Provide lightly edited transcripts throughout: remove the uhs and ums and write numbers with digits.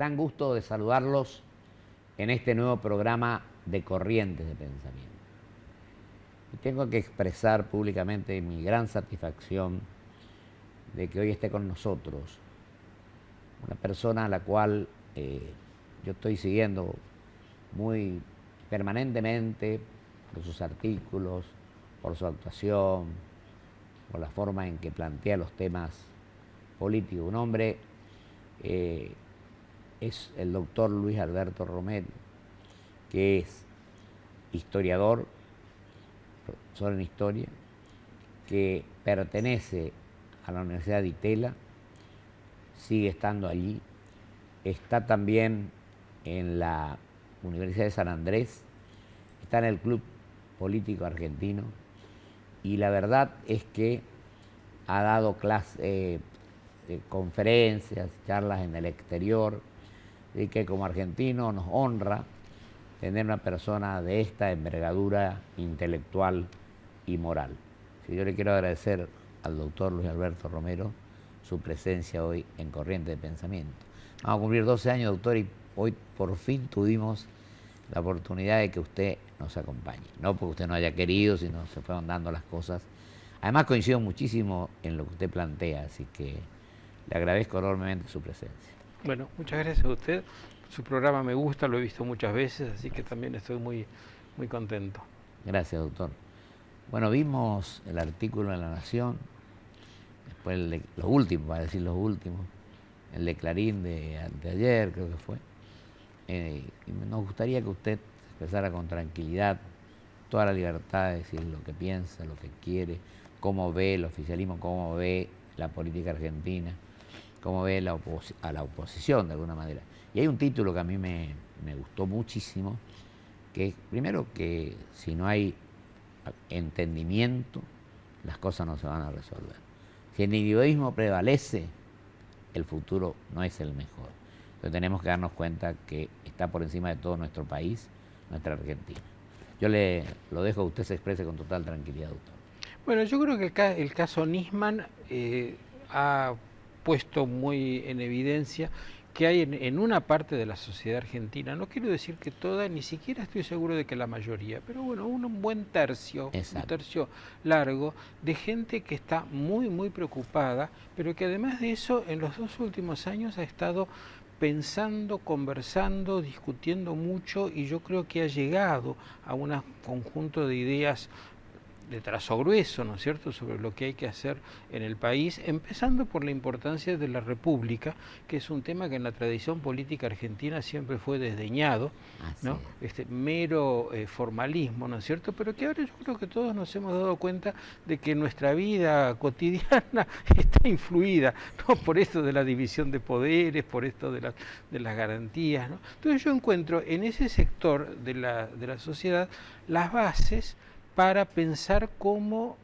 gran gusto de saludarlos en este nuevo programa de Corrientes de Pensamiento. Y tengo que expresar públicamente mi gran satisfacción de que hoy esté con nosotros una persona a la cual yo estoy siguiendo muy permanentemente por sus artículos, por su actuación, por la forma en que plantea los temas políticos. Un hombre es el doctor Luis Alberto Romero, que es historiador, profesor en historia, que pertenece a la Universidad de Itela, sigue estando allí, está también en la Universidad de San Andrés, está en el Club Político Argentino, y la verdad es que ha dado clases, conferencias, charlas en el exterior, y que como argentino nos honra tener una persona de esta envergadura intelectual y moral. Yo le quiero agradecer al doctor Luis Alberto Romero su presencia hoy en Corriente de Pensamiento. Vamos a cumplir 12 años, doctor, y hoy por fin tuvimos la oportunidad de que usted nos acompañe. No porque usted no haya querido, sino se fueron dando las cosas. Además coincido muchísimo en lo que usted plantea, así que le agradezco enormemente su presencia. Bueno, muchas gracias a usted. Su programa me gusta, lo he visto muchas veces, así que también estoy muy contento. Gracias, doctor. Bueno, vimos el artículo en La Nación, después los últimos, para decir los últimos, el de Clarín de anteayer, creo que fue. Y nos gustaría que usted expresara con tranquilidad toda la libertad de decir lo que piensa, lo que quiere, cómo ve el oficialismo, cómo ve la política argentina, cómo ve a la oposición de alguna manera. Y hay un título que a mí me gustó muchísimo, que es, primero, que si no hay entendimiento, las cosas no se van a resolver. Si el individualismo prevalece, el futuro no es el mejor. Entonces tenemos que darnos cuenta que está por encima de todo nuestro país, nuestra Argentina. Yo lo dejo a usted se exprese con total tranquilidad, doctor. Bueno, yo creo que el caso Nisman ha puesto muy en evidencia que hay en una parte de la sociedad argentina, no quiero decir que toda, ni siquiera estoy seguro de que la mayoría, pero bueno, un buen tercio, un tercio largo, de gente que está muy preocupada, pero que además de eso, en los 2 últimos años ha estado pensando, conversando, discutiendo mucho, y yo creo que ha llegado a un conjunto de ideas de trazo grueso, ¿no es cierto?, sobre lo que hay que hacer en el país, empezando por la importancia de la República, que es un tema que en la tradición política argentina siempre fue desdeñado, ¿no? Este mero formalismo, ¿no es cierto?, pero que ahora yo creo que todos nos hemos dado cuenta de que nuestra vida cotidiana está influida, ¿no?, por esto de la división de poderes, por esto de las garantías, ¿no? Entonces yo encuentro en ese sector de la sociedad las bases para pensar cómo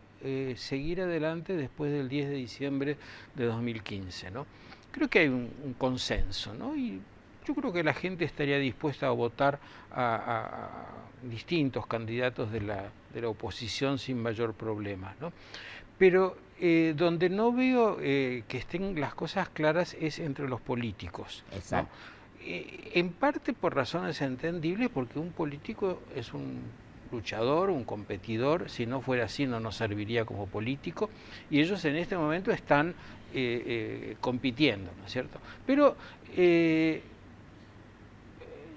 seguir adelante después del 10 de diciembre de 2015, ¿no? Creo que hay un consenso, ¿no? Y yo creo que la gente estaría dispuesta a votar a distintos candidatos de la oposición sin mayor problema, ¿no? Pero donde no veo que estén las cosas claras es entre los políticos, ¿no? En parte por razones entendibles, porque un político es un luchador, un competidor, si no fuera así no nos serviría como político, y ellos en este momento están compitiendo, ¿no es cierto? Pero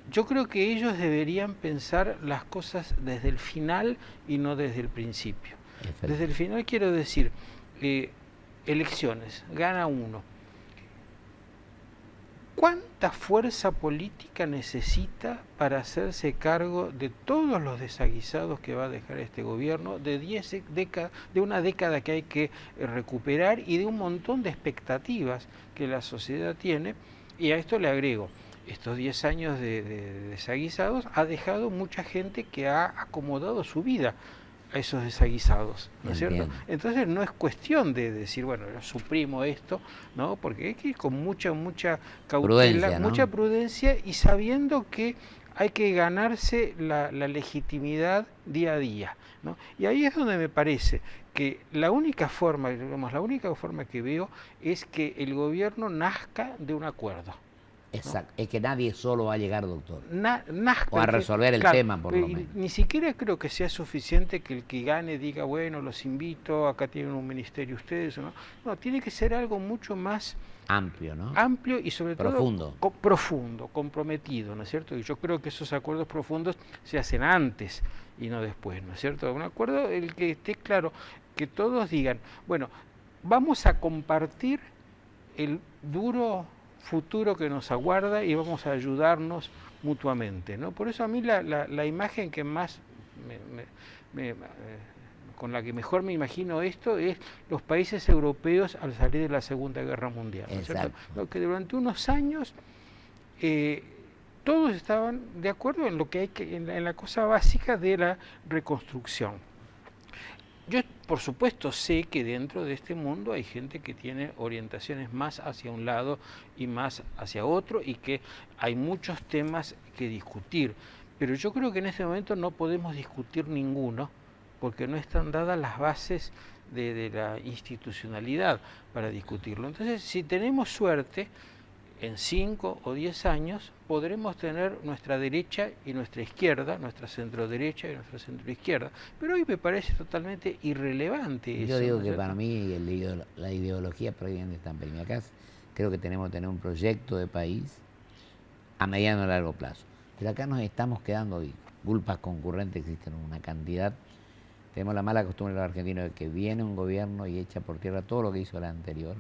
yo creo que ellos deberían pensar las cosas desde el final y no desde el principio. Desde el final quiero decir, elecciones, gana uno. ¿Cuánta fuerza política necesita para hacerse cargo de todos los desaguisados que va a dejar este gobierno, de una década que hay que recuperar y de un montón de expectativas que la sociedad tiene? Y a esto le agrego, estos 10 años de desaguisados ha dejado mucha gente que ha acomodado su vida a esos desaguisados, ¿no es cierto? Entonces no es cuestión de decir, bueno, yo suprimo esto, ¿no? Porque hay que ir con mucha cautela, mucha prudencia, y sabiendo que hay que ganarse la legitimidad día a día, ¿no? Y ahí es donde me parece que la única forma que veo es que el gobierno nazca de un acuerdo. Exacto, es que nadie solo va a llegar, doctor. Nazca, o a resolver el tema, por lo menos. Ni siquiera creo que sea suficiente que el que gane diga, bueno, los invito, acá tienen un ministerio ustedes, ¿no? No, tiene que ser algo mucho más amplio, ¿no? Amplio y sobre profundo. todo profundo, comprometido, ¿no es cierto? Y yo creo que esos acuerdos profundos se hacen antes y no después, ¿no es cierto? Un acuerdo el que esté claro, que todos digan, bueno, vamos a compartir el duro futuro que nos aguarda y vamos a ayudarnos mutuamente, ¿no? Por eso a mí la imagen que más con la que mejor me imagino esto es los países europeos al salir de la Segunda Guerra Mundial, ¿no es cierto? Lo que durante unos años todos estaban de acuerdo en lo que hay que, en la cosa básica de la reconstrucción. Yo, por supuesto, sé que dentro de este mundo hay gente que tiene orientaciones más hacia un lado y más hacia otro y que hay muchos temas que discutir, pero yo creo que en este momento no podemos discutir ninguno porque no están dadas las bases de la institucionalidad para discutirlo. Entonces, si tenemos suerte, en 5 o 10 años podremos tener nuestra derecha y nuestra izquierda, nuestra centro-derecha y nuestra centro-izquierda. Pero hoy me parece totalmente irrelevante eso. Yo digo que para mí la ideología proviene está en primera casa. Creo que tenemos que tener un proyecto de país a mediano y largo plazo. Pero acá nos estamos quedando, y culpas concurrentes existen una cantidad. Tenemos la mala costumbre de los argentinos de que viene un gobierno y echa por tierra todo lo que hizo el anterior.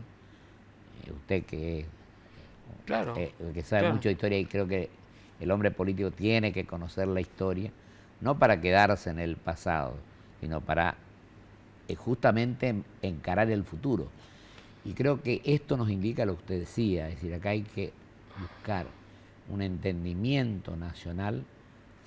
Usted que es claro, que sabe mucho de historia, y creo que el hombre político tiene que conocer la historia, no para quedarse en el pasado, sino para justamente encarar el futuro. Y creo que esto nos indica lo que usted decía, es decir, acá hay que buscar un entendimiento nacional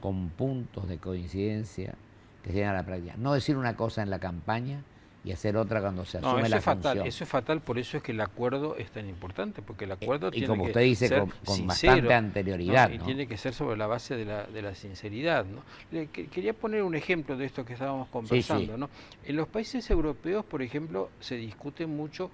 con puntos de coincidencia que se lleven a la práctica. No decir una cosa en la campaña y hacer otra cuando se asume la función. Eso es fatal, por eso es que el acuerdo es tan importante, porque el acuerdo tiene como que usted dice, ser con sincero, bastante anterioridad, ¿no? Y tiene que ser sobre la base de la sinceridad, ¿no? Quería poner un ejemplo de esto que estábamos conversando, sí. ¿No? En los países europeos, por ejemplo, se discute mucho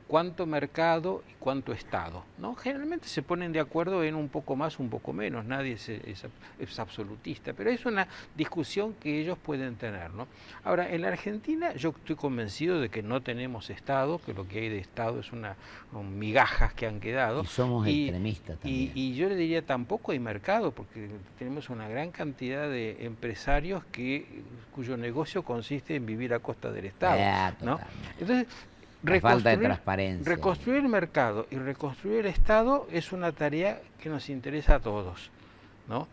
cuánto mercado y cuánto Estado, ¿no? Generalmente se ponen de acuerdo en un poco más, un poco menos, nadie es absolutista, pero es una discusión que ellos pueden tener, ¿no? Ahora, en la Argentina yo estoy convencido de que no tenemos Estado, que lo que hay de Estado es son migajas que han quedado. Y somos extremistas también. Y yo le diría tampoco hay mercado, porque tenemos una gran cantidad de empresarios cuyo negocio consiste en vivir a costa del Estado, ¿no? Entonces, falta de transparencia. Reconstruir el mercado y reconstruir el Estado es una tarea que nos interesa a todos, ¿no?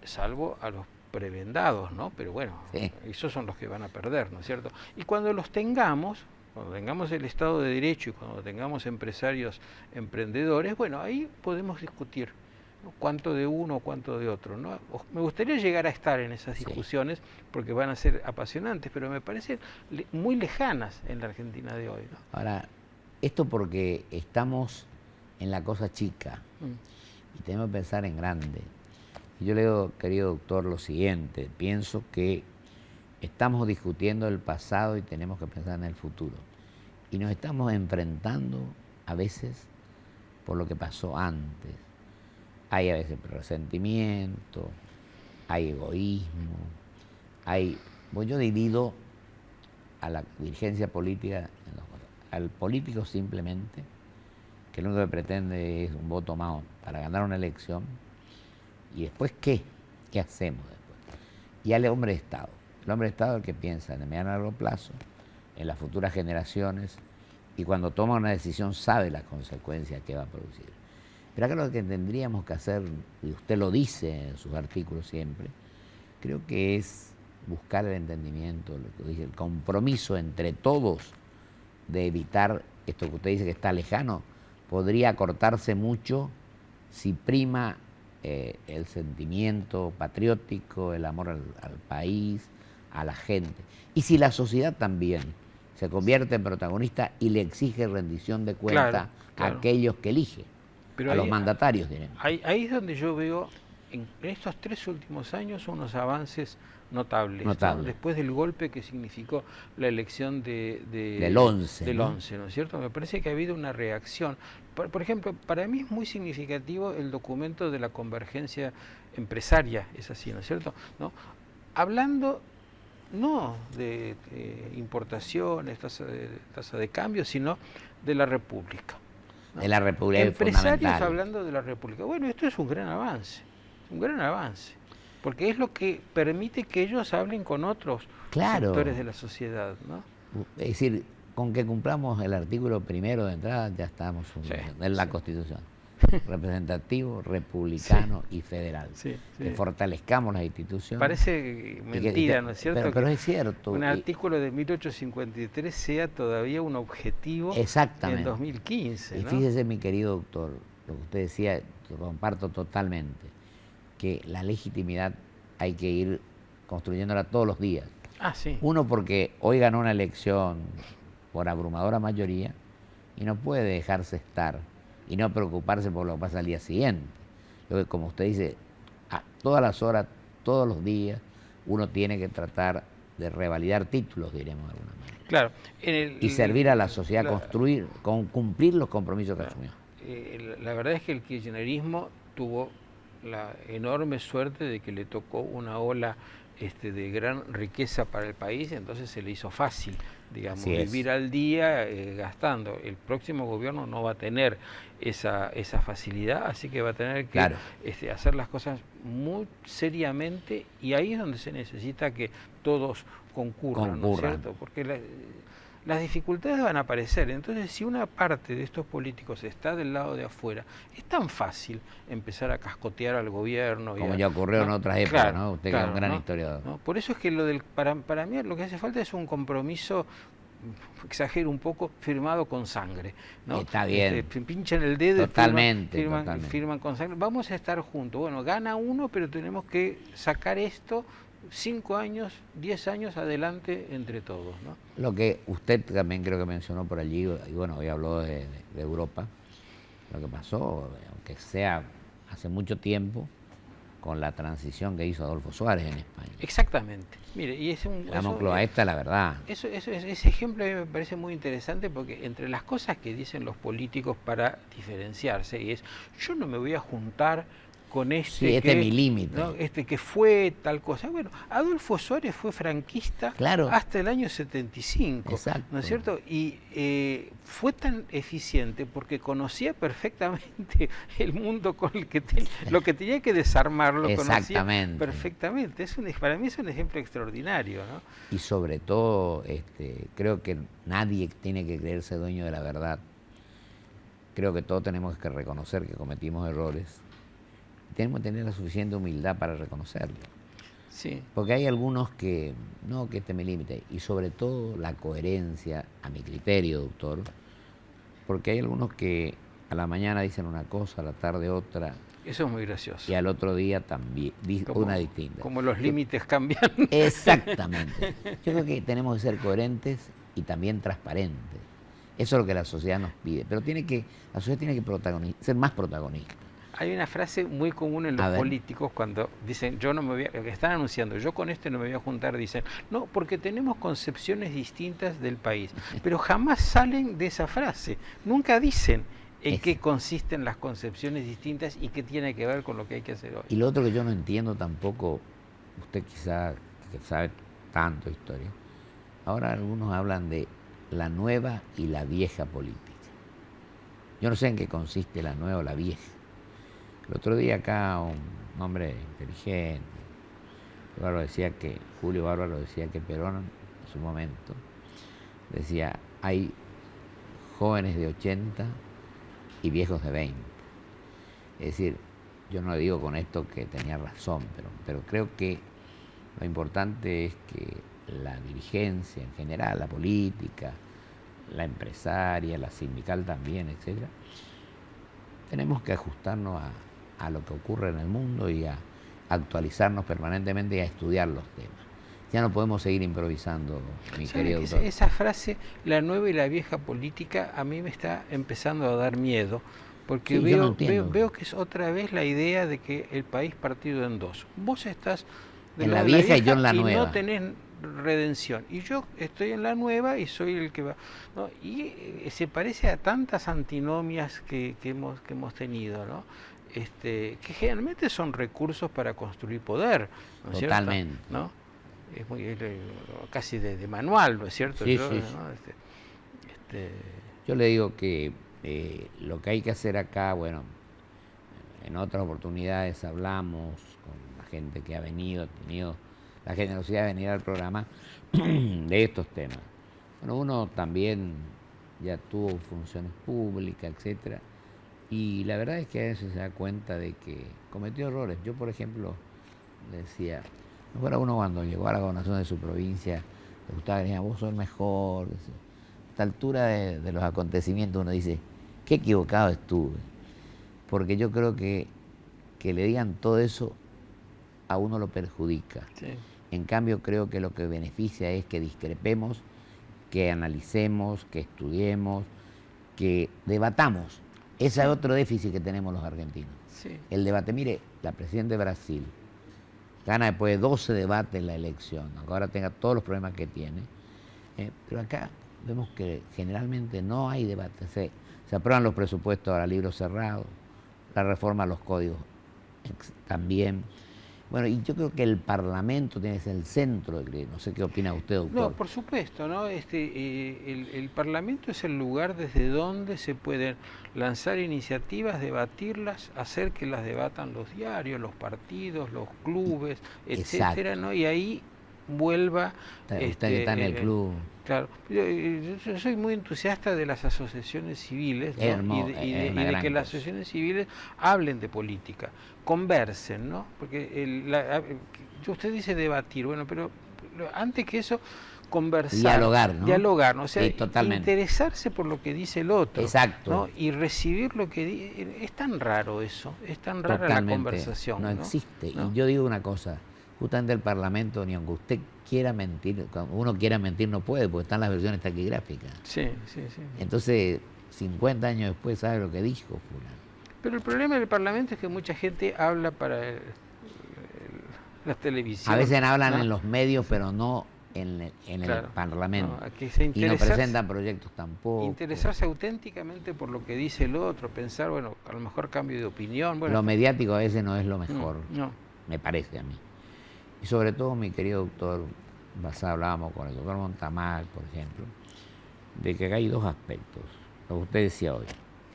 Salvo a los prebendados, ¿no? Pero bueno, sí, esos son los que van a perder, ¿no es cierto? Y cuando tengamos el Estado de Derecho y cuando tengamos empresarios emprendedores, bueno, ahí podemos discutir, ¿no? Cuánto de uno, cuánto de otro, ¿no? Me gustaría llegar a estar en esas discusiones, sí, porque van a ser apasionantes, pero me parecen muy lejanas en la Argentina de hoy, ¿no? Ahora, esto porque estamos en la cosa chica y tenemos que pensar en grande. Yo le digo, querido doctor, lo siguiente: pienso que estamos discutiendo el pasado y tenemos que pensar en el futuro. Y nos estamos enfrentando a veces por lo que pasó antes. Hay a veces resentimiento, hay egoísmo, pues yo divido a la dirigencia política en dos cosas. Al político simplemente, que lo único que pretende es un voto más para ganar una elección. ¿Y después qué? ¿Qué hacemos después? Y al hombre de Estado. El hombre de Estado es el que piensa en el mediano y largo plazo, en las futuras generaciones, y cuando toma una decisión sabe las consecuencias que va a producir. Pero acá lo que tendríamos que hacer, y usted lo dice en sus artículos siempre, creo que es buscar el entendimiento, lo que dice, el compromiso entre todos de evitar esto que usted dice que está lejano, podría acortarse mucho si prima el sentimiento patriótico, el amor al país, a la gente. Y si la sociedad también se convierte en protagonista y le exige rendición de cuenta a aquellos que elige, pero a los mandatarios, diremos. Ahí es donde yo veo en estos 3 últimos años unos avances notables, Notable. ¿no? Después del golpe que significó la elección Del 11, del ¿no? 11, ¿no es cierto? Me parece que ha habido una reacción. Por ejemplo, para mí es muy significativo el documento de la convergencia empresaria, es así, ¿no es cierto? ¿No? Hablando no de importaciones, tasa de cambio, sino de la República, ¿no? De la República es Empresarios fundamental. hablando de la República. Bueno, esto es un gran avance, porque es lo que permite que ellos hablen con otros Claro. sectores de la sociedad, ¿no? Es decir, con que cumplamos el artículo primero de entrada ya estamos en la Constitución. Representativo, republicano y federal. Que fortalezcamos las instituciones. Parece mentira, ¿no es cierto? Pero es cierto. Un artículo de 1853 sea todavía un objetivo en 2015. Y ¿no? fíjese, mi querido doctor, lo que usted decía, lo comparto totalmente, que la legitimidad hay que ir construyéndola todos los días. Sí. Uno, porque hoy ganó una elección por abrumadora mayoría y no puede dejarse estar y no preocuparse por lo que pasa al día siguiente. Entonces, como usted dice, a todas las horas, todos los días, uno tiene que tratar de revalidar títulos, diremos de alguna manera. Claro. Y servir a la sociedad, cumplir los compromisos que asumió. La verdad es que el kirchnerismo tuvo la enorme suerte de que le tocó una ola de gran riqueza para el país, entonces se le hizo fácil, digamos, vivir al día gastando. El próximo gobierno no va a tener esa facilidad, así que va a tener que hacer las cosas muy seriamente, y ahí es donde se necesita que todos concurran. ¿No es cierto? Porque las dificultades van a aparecer. Entonces, si una parte de estos políticos está del lado de afuera, es tan fácil empezar a cascotear al gobierno. Como ya ocurrió en otras épocas, ¿no? Usted que es un gran historiador. ¿no? Por eso es que para mí lo que hace falta es un compromiso, exagero un poco, firmado con sangre, ¿no? Está bien. Pinchan el dedo totalmente, y firman con sangre. Vamos a estar juntos. Bueno, gana uno, pero tenemos que sacar esto 5 años, 10 años adelante entre todos, ¿no? Lo que usted también creo que mencionó por allí, y bueno, hoy habló de Europa, lo que pasó, aunque sea hace mucho tiempo, con la transición que hizo Adolfo Suárez en España. Exactamente. Mire, y la Moncloa esta, la verdad. Ese ejemplo a mí me parece muy interesante, porque entre las cosas que dicen los políticos para diferenciarse, y es, yo no me voy a juntar con este es mi límite, ¿no? Que fue tal cosa. Bueno, Adolfo Suárez fue franquista hasta el año 75, ¿no es cierto? Y fue tan eficiente porque conocía perfectamente el mundo con el que lo que tenía que desarmar, lo conocía perfectamente. Para mí es un ejemplo extraordinario, ¿no? Y sobre todo, creo que nadie tiene que creerse dueño de la verdad. Creo que todos tenemos que reconocer que cometimos errores. Tenemos que tener la suficiente humildad para reconocerlo. Sí. Porque hay algunos que, no, que este es mi límite. Y sobre todo la coherencia, a mi criterio, doctor. Porque hay algunos que a la mañana dicen una cosa, a la tarde otra. Eso es muy gracioso. Y al otro día también, una distinta. Como los límites cambian. Exactamente. Yo creo que tenemos que ser coherentes y también transparentes. Eso es lo que la sociedad nos pide. Pero la sociedad tiene que ser más protagonista. Hay una frase muy común en los políticos cuando dicen, yo no me voy a, están anunciando, yo con este no me voy a juntar, dicen, no, porque tenemos concepciones distintas del país, pero jamás salen de esa frase, nunca dicen en qué consisten las concepciones distintas y qué tiene que ver con lo que hay que hacer hoy. Y lo otro que yo no entiendo tampoco, usted quizá que sabe tanto historia, ahora algunos hablan de la nueva y la vieja política. Yo no sé en qué consiste la nueva o la vieja. El otro día acá un hombre inteligente, Julio Bárbaro decía que Perón en su momento decía, hay jóvenes de 80 y viejos de 20. Es decir, yo no digo con esto que tenía razón, pero creo que lo importante es que la dirigencia en general, la política, la empresaria, la sindical también, etcétera, tenemos que ajustarnos a lo que ocurre en el mundo y a actualizarnos permanentemente y a estudiar los temas. Ya no podemos seguir improvisando, mi querido doctor. Esa frase, la nueva y la vieja política, a mí me está empezando a dar miedo, porque veo que es otra vez la idea de que el país partido en dos. Vos estás en la vieja y yo en la y nueva. no tenés redención. Y yo estoy en la nueva y soy el que va, ¿no? Y se parece a tantas antinomias que hemos tenido, ¿no? Que generalmente son recursos para construir poder, ¿no es cierto? Totalmente. ¿No? Es muy casi de manual, ¿no es cierto? Sí, Yo, sí, ¿no? Yo le digo que lo que hay que hacer acá, bueno, en otras oportunidades hablamos con la gente que ha venido, ha tenido la generosidad de venir al programa de estos temas. Bueno, uno también ya tuvo funciones públicas, etcétera, y la verdad es que a veces se da cuenta de que cometió errores. Yo, por ejemplo, le decía, no fuera uno cuando llegó a la gobernación de su provincia, le gustaba que le digan, vos sos el mejor. A esta altura de los acontecimientos uno dice, qué equivocado estuve. Porque yo creo que le digan todo eso a uno lo perjudica. Sí. En cambio, creo que lo que beneficia es que discrepemos, que analicemos, que estudiemos, que debatamos. Ese es otro déficit que tenemos los argentinos. Sí. El debate. Mire, la presidenta de Brasil gana después de 12 debates la elección, aunque ahora tenga todos los problemas que tiene. Pero acá vemos que generalmente no hay debate. Se aprueban los presupuestos ahora, libros cerrados, la reforma a los códigos también. Bueno, y yo creo que el Parlamento tiene que ser el centro, no sé qué opina usted, doctor. No, por supuesto, ¿no? El Parlamento es el lugar desde donde se pueden lanzar iniciativas, debatirlas, hacer que las debatan los diarios, los partidos, los clubes, etcétera, ¿no? Y ahí vuelva... Usted que está en el club. Claro, yo soy muy entusiasta de las asociaciones civiles, ¿no? y de que las asociaciones civiles hablen de política, conversen, ¿no? Porque usted dice debatir, bueno, pero antes que eso, conversar, dialogar, ¿no? Dialogar, ¿no? O sea, sí, totalmente. Interesarse por lo que dice el otro. Exacto. ¿no? Y recibir lo que dice. Es tan raro eso, es tan rara totalmente. La conversación. No existe. ¿No? Y yo digo una cosa, justamente el Parlamento, ni aunque usted quiera mentir, cuando uno quiera mentir no puede, porque están las versiones taquigráficas. Sí. Entonces, 50 años después sabe lo que dijo fulano. Pero el problema del Parlamento es que mucha gente habla para la televisión. A veces hablan, ¿no?, en los medios, pero no en el Parlamento. Y no presentan proyectos tampoco. Interesarse auténticamente por lo que dice el otro, pensar, bueno, a lo mejor cambio de opinión. Bueno, lo mediático a veces no es lo mejor, no. Me parece a mí. Y sobre todo, mi querido doctor, hablábamos con el doctor Montamar, por ejemplo, de que acá hay dos aspectos, lo que usted decía hoy,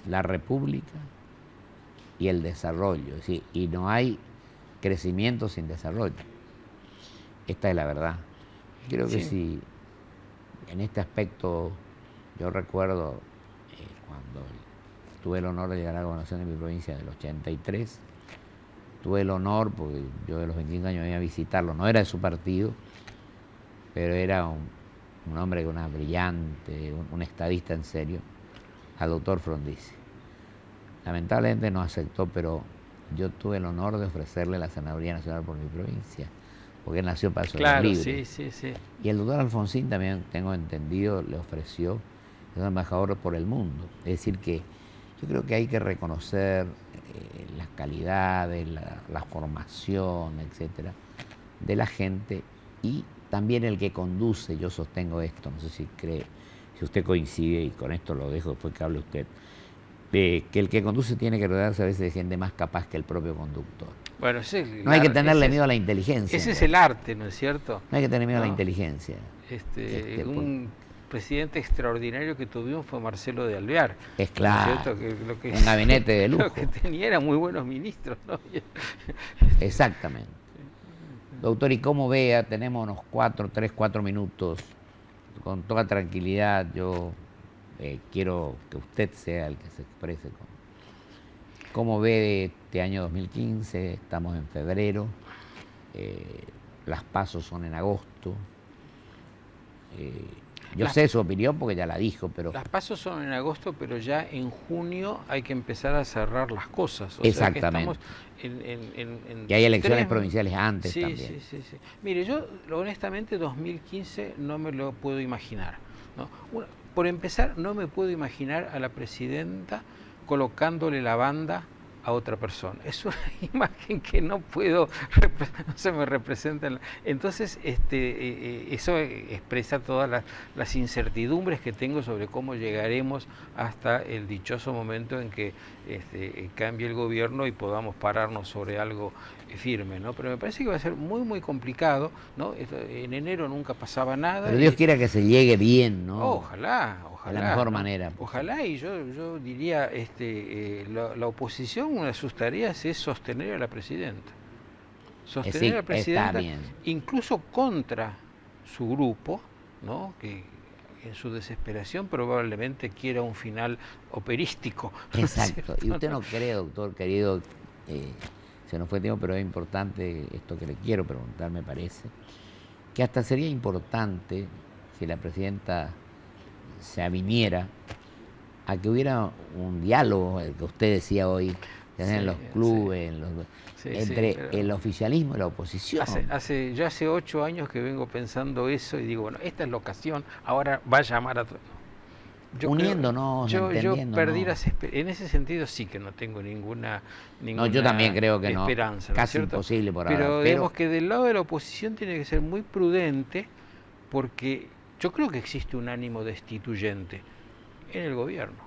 la república y el desarrollo, es decir, y no hay crecimiento sin desarrollo. Esta es la verdad. Creo que sí, en este aspecto, yo recuerdo cuando tuve el honor de llegar a la gobernación de mi provincia del 83, tuve el honor, porque yo de los 25 años venía a visitarlo, no era de su partido, pero era un hombre con una brillante, un estadista en serio, al doctor Frondizi. Lamentablemente no aceptó, pero yo tuve el honor de ofrecerle la senaduría nacional por mi provincia, porque él nació para ser libre. Sí. Y el doctor Alfonsín también, tengo entendido, le ofreció ser embajador por el mundo. Es decir que yo creo que hay que reconocer las calidades, la formación, etcétera, de la gente, y también el que conduce. Yo sostengo esto, no sé si usted coincide, y con esto lo dejo después que hable usted, que el que conduce tiene que rodearse a veces de gente más capaz que el propio conductor. Bueno, no hay que tenerle miedo a la inteligencia. Ese es el arte, ¿no es cierto? No hay que tener miedo a la inteligencia. Un presidente extraordinario que tuvimos fue Marcelo de Alvear. Es claro, ¿no? un gabinete de lujo. Lo que tenía eran muy buenos ministros, ¿no? Exactamente. Doctor, ¿y cómo vea? Tenemos unos 4 minutos, con toda tranquilidad. Yo quiero que usted sea el que se exprese. ¿Cómo ve este año 2015? Estamos en febrero, las pasos son en agosto. Yo sé su opinión porque ya la dijo, pero... Las pasos son en agosto, pero ya en junio hay que empezar a cerrar las cosas. Exactamente. Sea que estamos y hay elecciones provinciales antes también. Sí. Mire, yo honestamente 2015 no me lo puedo imaginar, ¿no? Por empezar, no me puedo imaginar a la presidenta colocándole la banda a otra persona. Es una imagen que no puedo, no se me representa. Entonces, eso expresa todas las incertidumbres que tengo sobre cómo llegaremos hasta el dichoso momento en que cambie el gobierno y podamos pararnos sobre algo firme, ¿no? Pero me parece que va a ser muy, muy complicado, ¿no? En enero nunca pasaba nada. Pero Dios quiera que se llegue bien, ¿no? Ojalá. De la mejor ¿no? manera. Ojalá, y yo diría, la oposición, una de sus tareas es sostener a la presidenta. Sostener a la presidenta, incluso contra su grupo, ¿no? Que en su desesperación probablemente quiera un final operístico. Exacto. ¿No? Y usted no cree, doctor querido, se nos fue tiempo, pero es importante esto que le quiero preguntar, me parece, que hasta sería importante si la presidenta se aviniera a que hubiera un diálogo, el que usted decía hoy, en los clubes, entre el oficialismo y la oposición. Yo hace 8 años que vengo pensando eso y digo, bueno, esta es la ocasión, ahora va a llamar a todo. Uniéndonos, entendiéndonos. Yo perdí en ese sentido sí que no tengo ninguna no, yo también creo que esperanza, no, casi ¿no imposible por ahora. Pero digamos que del lado de la oposición tiene que ser muy prudente, porque yo creo que existe un ánimo destituyente en el gobierno.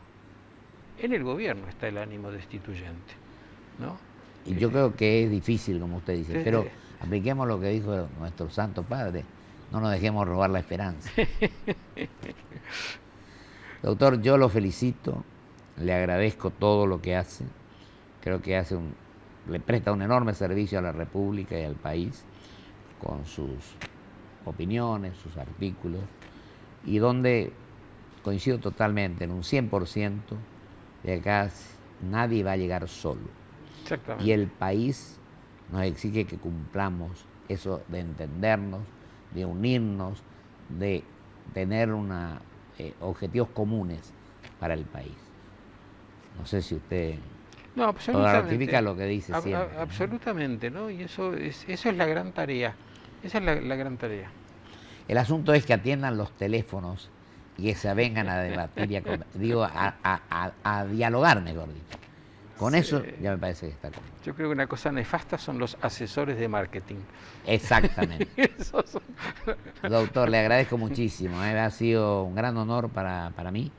En el gobierno está el ánimo destituyente, ¿no? Y yo creo que es difícil, como usted dice, pero apliquemos lo que dijo nuestro Santo Padre, no nos dejemos robar la esperanza. Doctor, yo lo felicito, le agradezco todo lo que hace, creo que le presta un enorme servicio a la República y al país con sus opiniones, sus artículos, y donde coincido totalmente en un 100% de acá nadie va a llegar solo. Exactamente. Y el país nos exige que cumplamos eso de entendernos, de unirnos, de tener objetivos comunes para el país. No sé si usted ratifica lo que dice siempre. Absolutamente, ¿no? Y eso es la gran tarea. Esa es la gran tarea. El asunto es que atiendan los teléfonos y que se vengan a debatir a dialogar, mejor dicho. Con eso ya me parece que está claro. Yo creo que una cosa nefasta son los asesores de marketing. Exactamente. Doctor, le agradezco muchísimo. Ha sido un gran honor para mí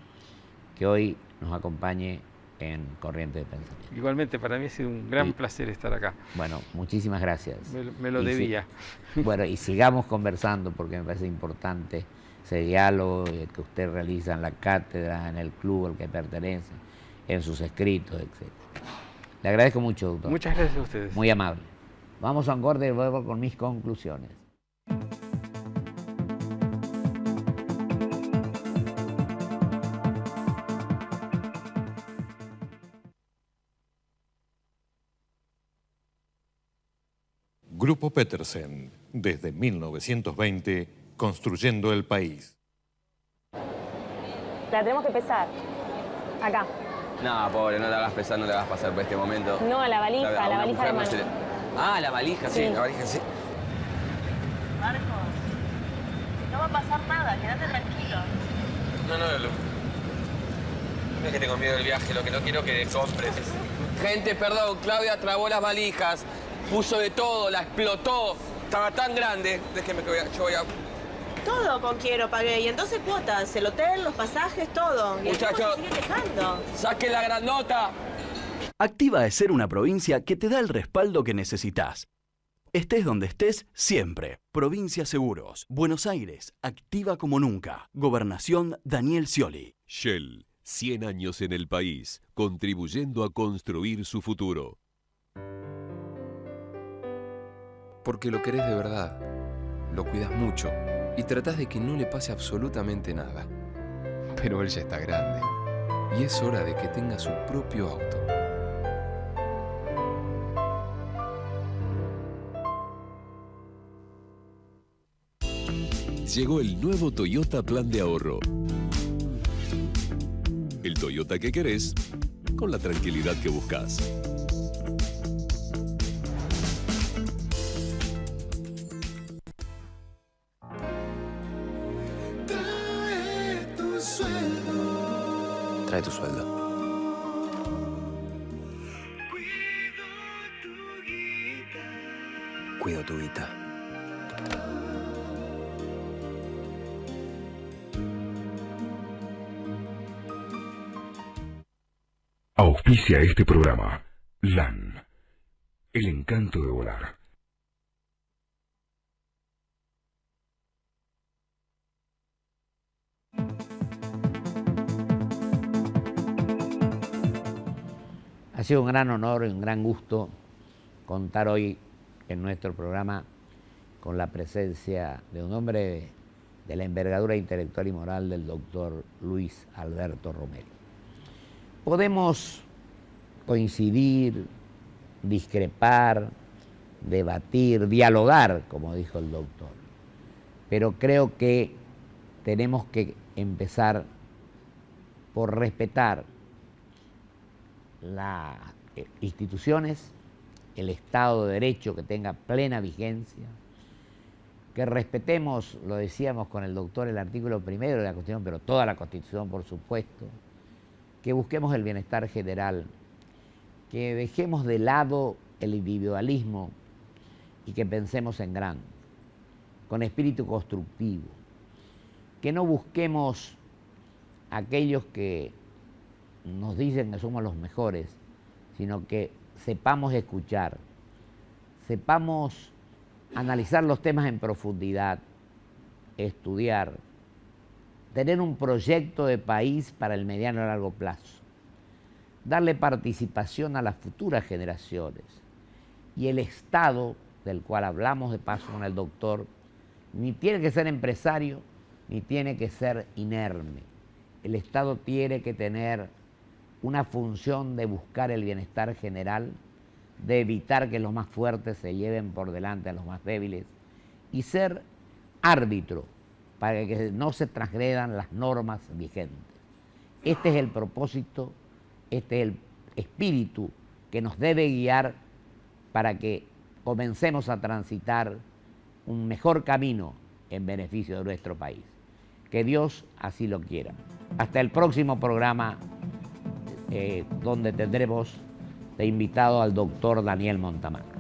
que hoy nos acompañe en Corriente de Pensamiento. Igualmente, para mí ha sido un gran placer estar acá. Bueno, muchísimas gracias. Me lo debía. Bueno, y sigamos conversando porque me parece importante ese diálogo que usted realiza en la cátedra, en el club al que pertenece, en sus escritos, etc. Le agradezco mucho, doctor. Muchas gracias a ustedes. Muy amable. Vamos a un corte y vuelvo con mis conclusiones. Grupo Petersen, desde 1920, construyendo el país. La tenemos que pesar. Acá. No, pobre, no la hagas pesar, no la hagas pasar por este momento. No, la valija de mano. Ah, la valija, sí, la valija, sí. Marcos, no va a pasar nada, quédate tranquilo. No es que tengo miedo del viaje, lo que no quiero que compres. Gente, perdón, Claudia trabó las valijas, puso de todo, la explotó. Estaba tan grande, déjeme que yo voy a... Todo con Quiero pagué, y en 12 cuotas, el hotel, los pasajes, todo. Y Muchachos, sigue quejando. ¡Saque la grandota! Activa es ser una provincia que te da el respaldo que necesitas. Estés donde estés, siempre. Provincia Seguros. Buenos Aires, activa como nunca. Gobernación Daniel Scioli. Shell, 100 años en el país, contribuyendo a construir su futuro. Porque lo querés de verdad, lo cuidas mucho y tratás de que no le pase absolutamente nada. Pero él ya está grande y es hora de que tenga su propio auto. Llegó el nuevo Toyota Plan de Ahorro. El Toyota que querés, con la tranquilidad que buscas. Trae tu sueldo. cuido tu guita. Auspicia este programa. LAN. El encanto de volar. Ha sido un gran honor y un gran gusto contar hoy en nuestro programa con la presencia de un hombre de la envergadura intelectual y moral del doctor Luis Alberto Romero. Podemos coincidir, discrepar, debatir, dialogar, como dijo el doctor, pero creo que tenemos que empezar por respetar las instituciones, el Estado de Derecho que tenga plena vigencia, que respetemos, lo decíamos con el doctor, el artículo primero de la Constitución, pero toda la Constitución, por supuesto, que busquemos el bienestar general, que dejemos de lado el individualismo y que pensemos en grande, con espíritu constructivo, que no busquemos aquellos que nos dicen que somos los mejores, sino que sepamos escuchar, sepamos analizar los temas en profundidad, estudiar, tener un proyecto de país para el mediano y largo plazo, darle participación a las futuras generaciones. Y el Estado, del cual hablamos de paso con el doctor, ni tiene que ser empresario, ni tiene que ser inerme. El Estado tiene que tener una función de buscar el bienestar general, de evitar que los más fuertes se lleven por delante a los más débiles y ser árbitro para que no se transgredan las normas vigentes. Este es el propósito, este es el espíritu que nos debe guiar para que comencemos a transitar un mejor camino en beneficio de nuestro país. Que Dios así lo quiera. Hasta el próximo programa, donde tendremos de invitado al doctor Daniel Montamar.